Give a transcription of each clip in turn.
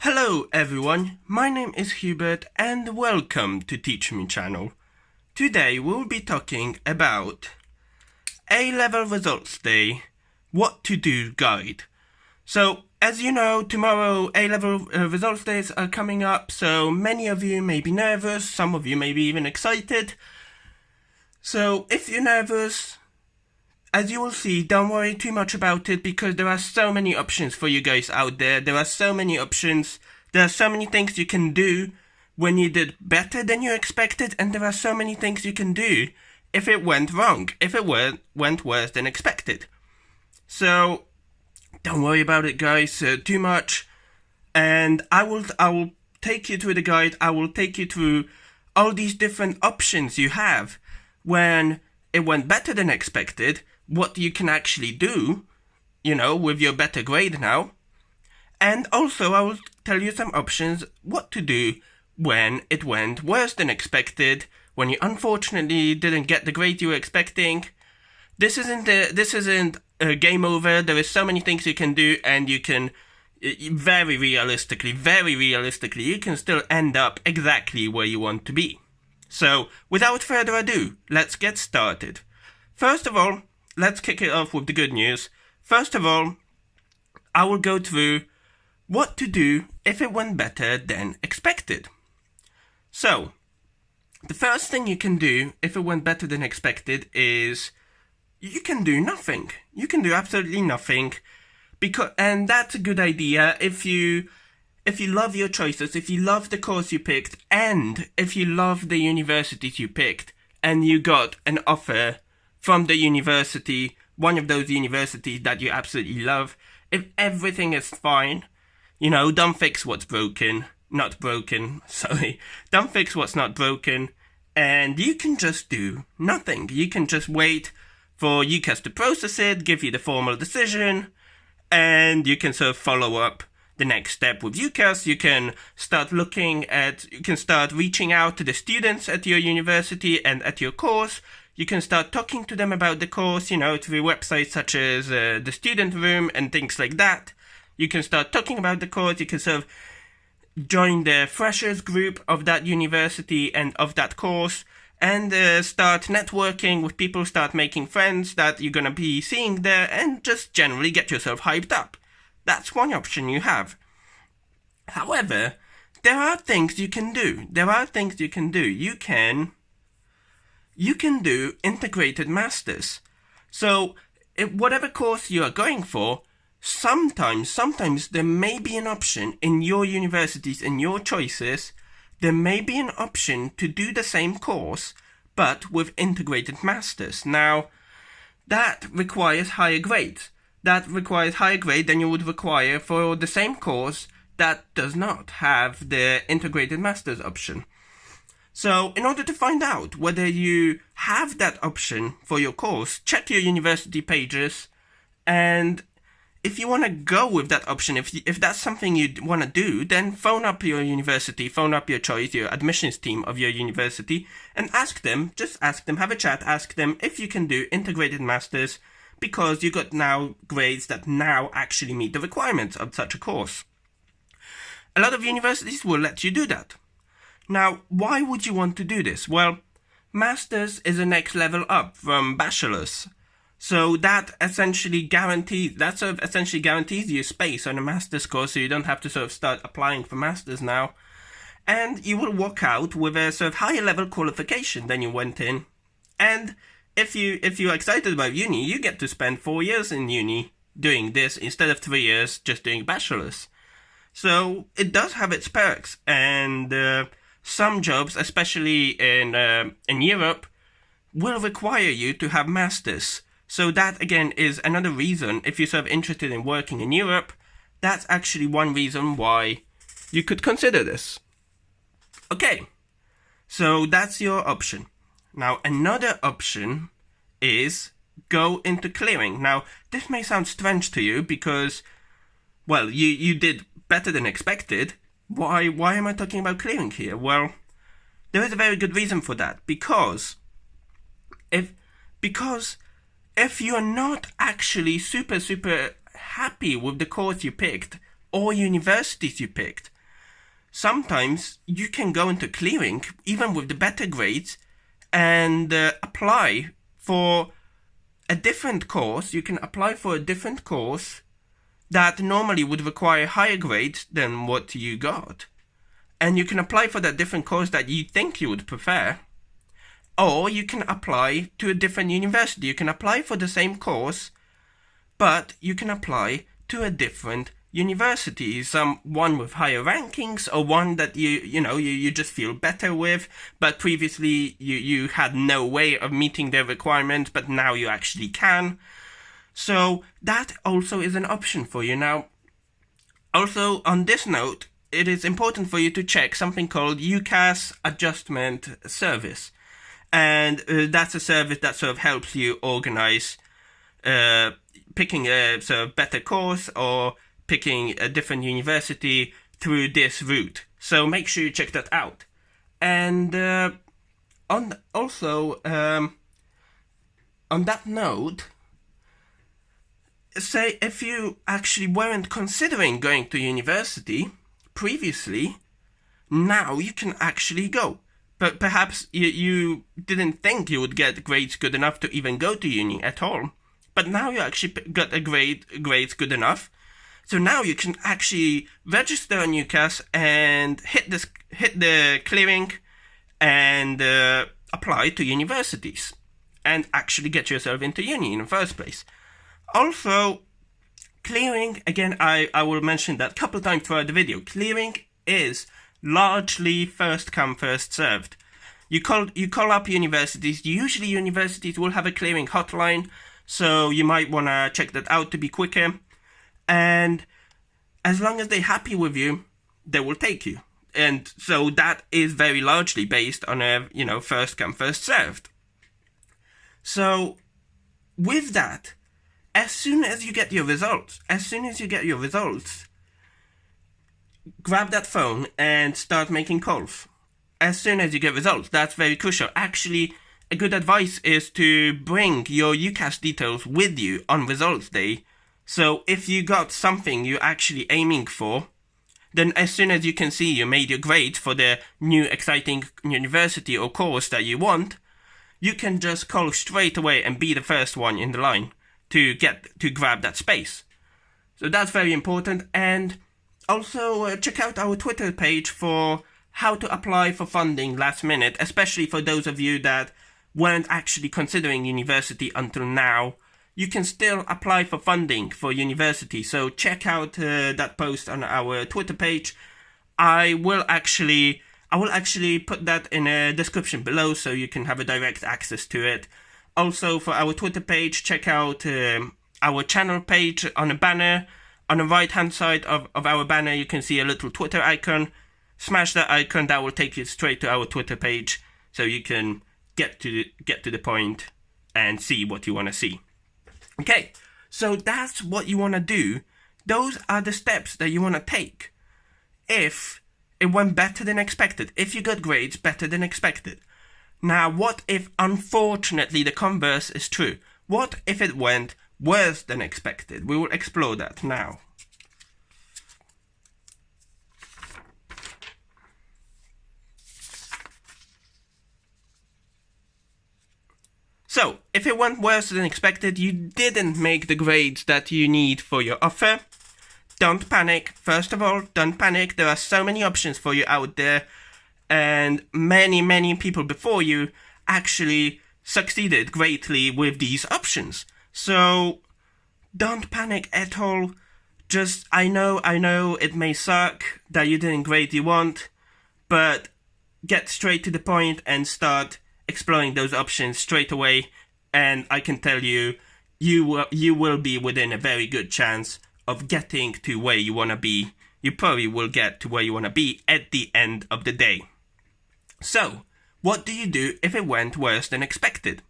Hello everyone, my name is Hubert and welcome to Teach Me channel. Today we'll be talking about A-Level Results Day, What to Do guide. So as you know, tomorrow A-Level Results Days are coming up, so many of you may be nervous, some of you may be even excited. So if you're nervous, as you will see, don't worry too much about it because there are so many options for you guys out there. There are so many options. There are so many things you can do when you did better than you expected, and there are so many things you can do if it went wrong, if it went worse than expected. So don't worry about it, guys, too much. And I will take you through the guide. I will take you through all these different options you have when it went better than expected, what you can actually do, with your better grade now. And also I will tell you some options what to do when it went worse than expected, when you unfortunately didn't get the grade you were expecting. This isn't a game over. There is so many things you can do, and you can very realistically, you can still end up exactly where you want to be. So without further ado, let's get started. First of all, let's kick it off with the good news. First of all, I will go through what to do if it went better than expected. So, the first thing you can do if it went better than expected is you can do nothing. You can do absolutely nothing, and that's a good idea if you love your choices, if you love the course you picked, and if you love the universities you picked, and you got an offer from the university, one of those universities that you absolutely love. If everything is fine, don't fix what's broken. Don't fix what's not broken, and you can just do nothing. You can just wait for UCAS to process it, give you the formal decision, and you can sort of follow up the next step with UCAS. You can start reaching out to the students at your university and at your course. You can start talking to them about the course, through websites such as the Student Room and things like that. You can start talking about the course. You can sort of join the freshers group of that university and of that course, and start networking with people, start making friends that you're going to be seeing there, and just generally get yourself hyped up. That's one option you have. However, there are things you can do. You can do integrated masters. So, whatever course you are going for, sometimes there may be an option in your universities and your choices. There may be an option to do the same course, but with integrated masters. Now, that requires higher grades. That requires higher grade than you would require for the same course that does not have the integrated masters option. So, in order to find out whether you have that option for your course, check your university pages, and if you want to go with that option, if that's something you want to do, then phone up your university, phone up your choice, your admissions team of your university, and have a chat, ask them if you can do integrated masters, because you got now grades that now actually meet the requirements of such a course. A lot of universities will let you do that. Now, why would you want to do this? Well, Masters is the next level up from Bachelors. So that essentially guarantees you space on a Master's course, so you don't have to sort of start applying for Masters now. And you will walk out with a sort of higher level qualification than you went in. And if you're excited about uni, you get to spend 4 years in uni doing this instead of 3 years just doing Bachelors. So it does have its perks, and some jobs, especially in Europe, will require you to have masters. So that again is another reason, if you're sort of interested in working in Europe, that's actually one reason why you could consider this. Okay, so that's your option. Now another option is go into clearing. Now this may sound strange to you because, well, you did better than expected. Why am I talking about clearing here? Well, there is a very good reason for that. Because if you're not actually super happy with the course you picked or universities you picked, sometimes you can go into clearing, even with the better grades, and apply for a different course. You can apply for a different course that normally would require higher grades than what you got. And you can apply for that different course that you think you would prefer. Or you can apply to a different university. You can apply for the same course, but you can apply to a different university. One with higher rankings, or one that you just feel better with, but previously you had no way of meeting their requirements, but now you actually can. So that also is an option for you. Now, also on this note, it is important for you to check something called UCAS Adjustment Service. And that's a service that sort of helps you organize picking a sort of better course or picking a different university through this route. So make sure you check that out. And on that note, say if you actually weren't considering going to university previously, now you can actually go. But perhaps you didn't think you would get grades good enough to even go to uni at all. But now you actually got grades good enough. So now you can actually register on UCAS and hit the clearing and apply to universities and actually get yourself into uni in the first place. Also, clearing, again, I will mention that a couple of times throughout the video. Clearing is largely first come, first served. You call up universities. Usually universities will have a clearing hotline, so you might want to check that out to be quicker. And as long as they're happy with you, they will take you. And so that is very largely based on a, first come, first served. So with that, as soon as you get your results, grab that phone and start making calls. As soon as you get results, that's very crucial. Actually, a good advice is to bring your UCAS details with you on results day. So if you got something you're actually aiming for, then as soon as you can see you made your grade for the new exciting university or course that you want, you can just call straight away and be the first one in the line to grab that space. So that's very important. And also check out our Twitter page for how to apply for funding last minute, especially for those of you that weren't actually considering university until now. You can still apply for funding for university, so check out that post on our Twitter page. I will actually put that in a description below so you can have a direct access to it. Also, for our Twitter page, check out our channel page on a banner. On the right hand side of our banner, you can see a little Twitter icon. Smash that icon, that will take you straight to our Twitter page, so you can get to the point and see what you want to see. Okay, so that's what you want to do. Those are the steps that you want to take if it went better than expected, if you got grades better than expected. Now, what if, unfortunately, the converse is true? What if it went worse than expected? We will explore that now. So, if it went worse than expected, you didn't make the grades that you need for your offer, don't panic. First of all, don't panic. There are so many options for you out there, and many people before you actually succeeded greatly with these options. So, don't panic at all. Just, I know it may suck that you didn't grade you want, but get straight to the point and start exploring those options straight away, and I can tell you, you will be within a very good chance of getting to where you want to be. You probably will get to where you want to be at the end of the day. So, what do you do if it went worse than expected?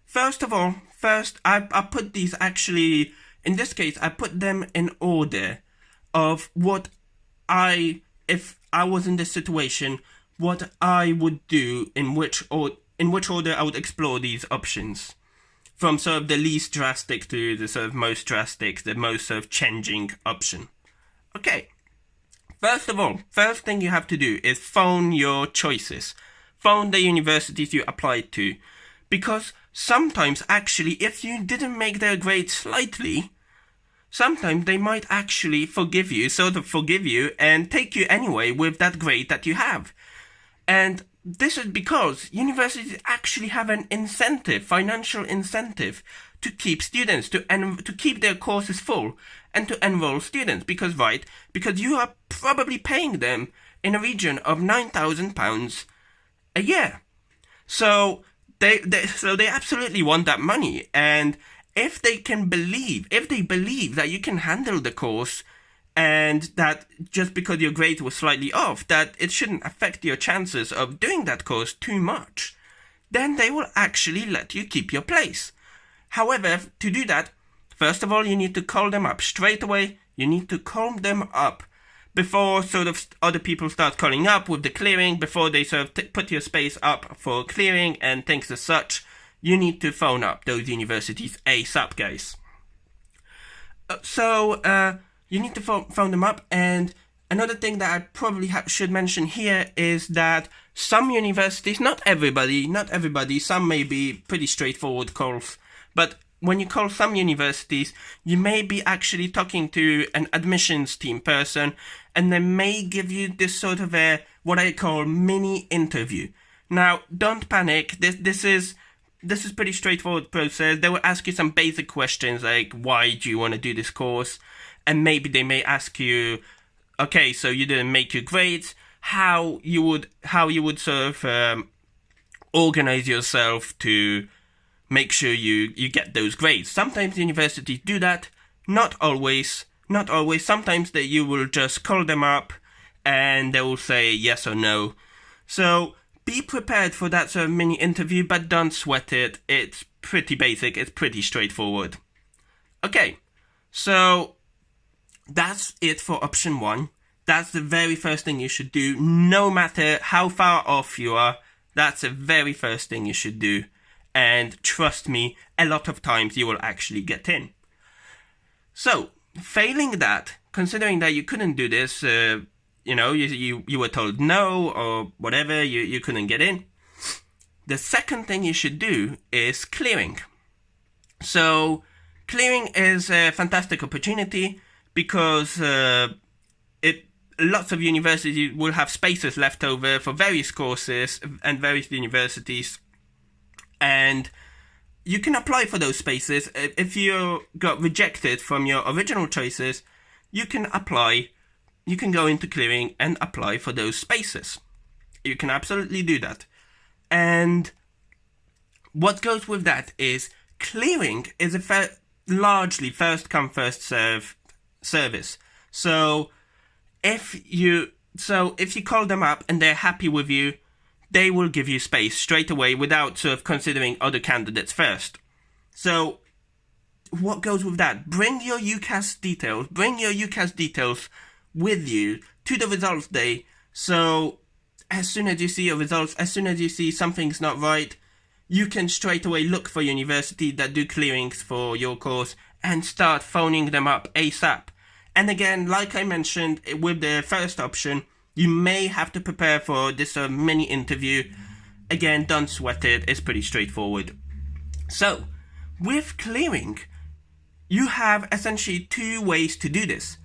First, I put these actually, in this case, I put them in order of if I was in this situation, what I would do, in which order I would explore these options, from sort of the least drastic to the sort of most drastic, the most sort of changing option. Okay, First of all, first thing you have to do is phone your choices. Phone the universities you applied to. Because sometimes, actually, if you didn't make their grade slightly, sometimes they might actually forgive you and take you anyway with that grade that you have. And this is because universities actually have an incentive, financial incentive, to keep students, to keep their courses full and to enroll students. Because you are probably paying them in a region of £9,000 a year. So they absolutely want that money. And if they believe that you can handle the course, and that just because your grades were slightly off, that it shouldn't affect your chances of doing that course too much, then they will actually let you keep your place. However, to do that, first of all, you need to call them up straight away. You need to call them up before sort of other people start calling up with the clearing, before they sort of put your space up for clearing and things as such. You need to phone up those universities ASAP, guys. You need to phone them up. And another thing that I probably should mention here is that some universities, not everybody, some may be pretty straightforward calls, but when you call some universities, you may be actually talking to an admissions team person, and they may give you this sort of what I call mini interview. Now, don't panic. This is pretty straightforward process. They will ask you some basic questions like, why do you want to do this course? And maybe they may ask you, okay, so you didn't make your grades, how you would sort of organize yourself to make sure you get those grades. Sometimes universities do that, not always. Sometimes you will just call them up and they will say yes or no. So be prepared for that sort of mini interview, but don't sweat it. It's pretty basic, it's pretty straightforward. Okay, so that's it for option 1. That's the very first thing you should do, no matter how far off you are. That's the very first thing you should do. And trust me, a lot of times you will actually get in. So, failing that, considering that you couldn't do this, you were told no or whatever, you couldn't get in, the second thing you should do is clearing. So, clearing is a fantastic opportunity because lots of universities will have spaces left over for various courses and various universities, and you can apply for those spaces. If you got rejected from your original choices, you can go into clearing and apply for those spaces. You can absolutely do that. And what goes with that is clearing is a largely first come first serve service. So if you call them up and they're happy with you, they will give you space straight away without sort of considering other candidates first. So what goes with that? Bring your UCAS details with you to the results day. So as soon as you see your results, as soon as you see something's not right, you can straight away look for universities that do clearings for your course and start phoning them up ASAP. And again, like I mentioned, with the first option, you may have to prepare for this mini interview. Again, don't sweat it, it's pretty straightforward. So, with clearing, you have essentially 2 ways to do this.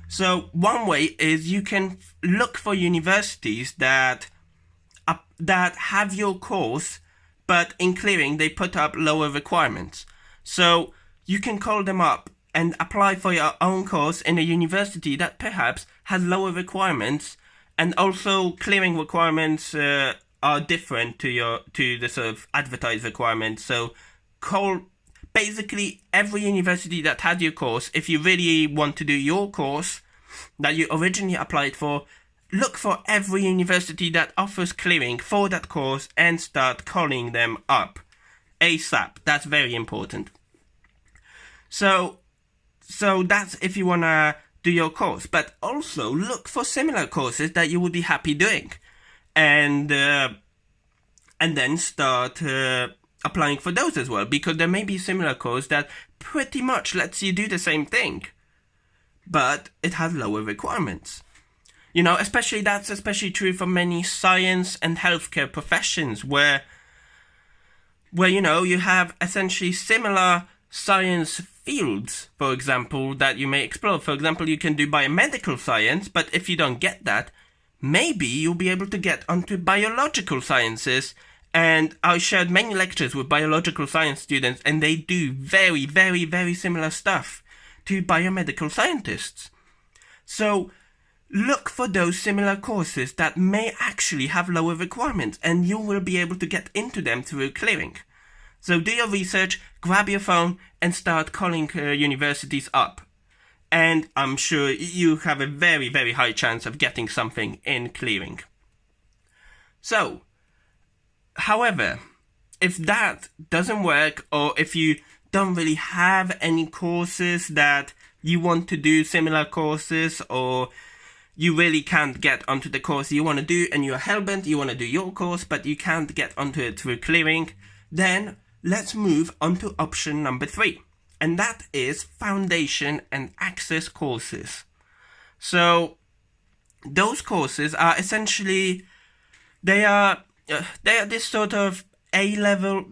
So, one way is you can look for universities that have your course, but in clearing they put up lower requirements. So, you can call them up and apply for your own course in a university that perhaps has lower requirements, and also clearing requirements are different to the sort of advertised requirements. So call basically every university that had your course. If you really want to do your course that you originally applied for, look for every university that offers clearing for that course and start calling them up ASAP. That's very important. So that's if you want to do your course, but also look for similar courses that you would be happy doing, and then start applying for those as well, because there may be similar course that pretty much lets you do the same thing, but it has lower requirements. You know, that's especially true for many science and healthcare professions where you know, you have essentially similar science fields, for example, that you may explore. For example, you can do biomedical science, but if you don't get that, maybe you'll be able to get onto biological sciences. And I shared many lectures with biological science students, and they do very, very, very similar stuff to biomedical scientists. So look for those similar courses that may actually have lower requirements, and you will be able to get into them through clearing. So do your research, grab your phone, and start calling universities up. And I'm sure you have a very, very high chance of getting something in clearing. So, however, if that doesn't work, or if you don't really have any courses that you want to do, similar courses, or you really can't get onto the course you want to do, and you're hellbent, you want to do your course, but you can't get onto it through clearing, then let's move on to option number 3. And that is foundation and access courses. So those courses are essentially, they are this sort of A-level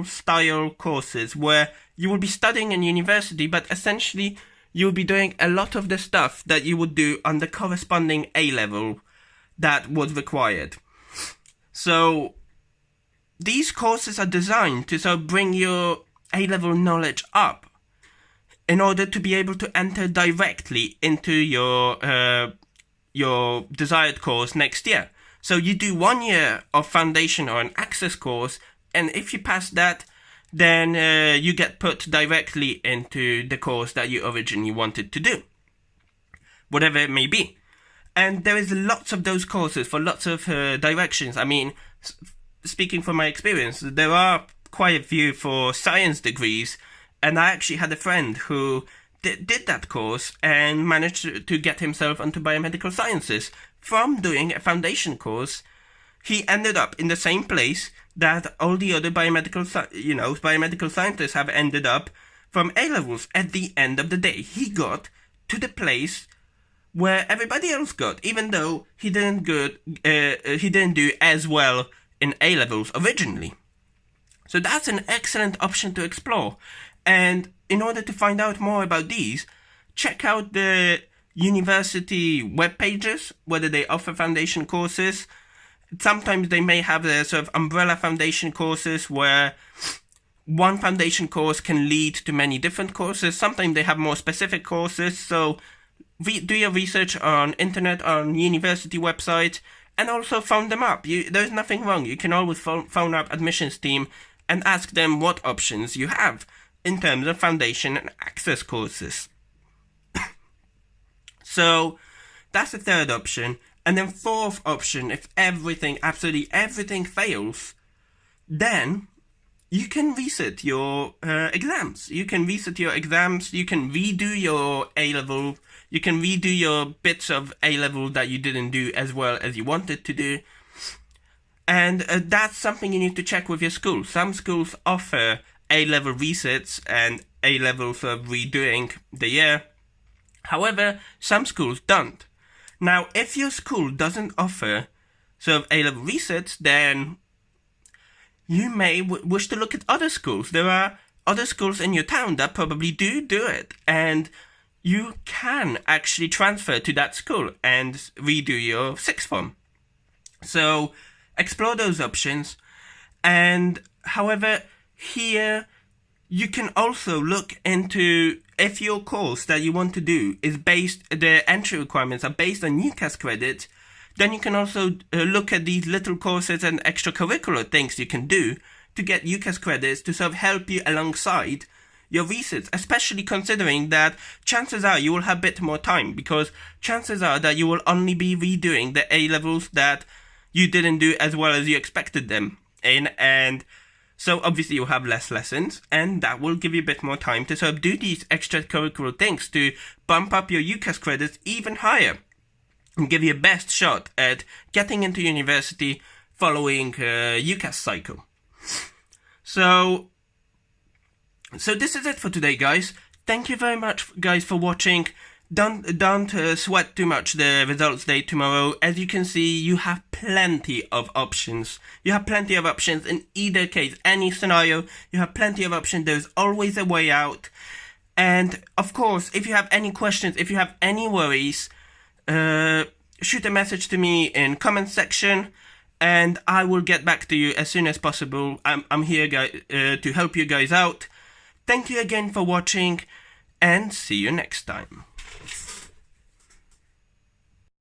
style courses where you will be studying in university, but essentially you'll be doing a lot of the stuff that you would do on the corresponding A-level that was required. So these courses are designed to sort of bring your A-level knowledge up in order to be able to enter directly into your desired course next year. So you do 1 year of foundation or an access course, and if you pass that, then you get put directly into the course that you originally wanted to do, whatever it may be. And there is lots of those courses for lots of directions. I mean, speaking from my experience, there are quite a few for science degrees, and I actually had a friend who did that course and managed to get himself onto biomedical sciences. From doing a foundation course, he ended up in the same place that all the other biomedical scientists have ended up from A-levels. At the end of the day, he got to the place where everybody else got, even though he didn't do as well in A-levels originally. So that's an excellent option to explore. And in order to find out more about these, check out the university web pages, whether they offer foundation courses. Sometimes they may have the sort of umbrella foundation courses where one foundation course can lead to many different courses. Sometimes they have more specific courses. So do your research on internet, on university websites, and also phone them up. There's nothing wrong. You can always phone up admissions team and ask them what options you have in terms of foundation and access courses. So that's the third option. And then fourth option, if absolutely everything fails, then you can reset your exams. You can reset your exams, you can redo your A-level, you can redo your bits of A-level that you didn't do as well as you wanted to do. And that's something you need to check with your school. Some schools offer A-level resets and A-level sort of redoing the year. However, some schools don't. Now, if your school doesn't offer sort of A-level resets, then you may wish to look at other schools. There are other schools in your town that probably do it, and you can actually transfer to that school and redo your sixth form. So explore those options. And however, here you can also look into if your course that you want to do is the entry requirements are based on UCAS credits, then you can also look at these little courses and extracurricular things you can do to get UCAS credits to sort of help you alongside your research, especially considering that chances are you will have a bit more time, because chances are that you will only be redoing the A-levels that you didn't do as well as you expected them in, and so obviously you'll have less lessons, and that will give you a bit more time to sort of do these extracurricular things to bump up your UCAS credits even higher and give you a best shot at getting into university following UCAS cycle. So this is it for today, guys. Thank you very much, guys, for watching. don't sweat too much the results day tomorrow. As you can see, you have plenty of options. You have plenty of options in either case, any scenario. You have plenty of options. There's always a way out. And of course, if you have any questions, if you have any worries, shoot a message to me in comment section, and I will get back to you as soon as possible. I'm here to help you guys out. Thank you again for watching, and see you next time.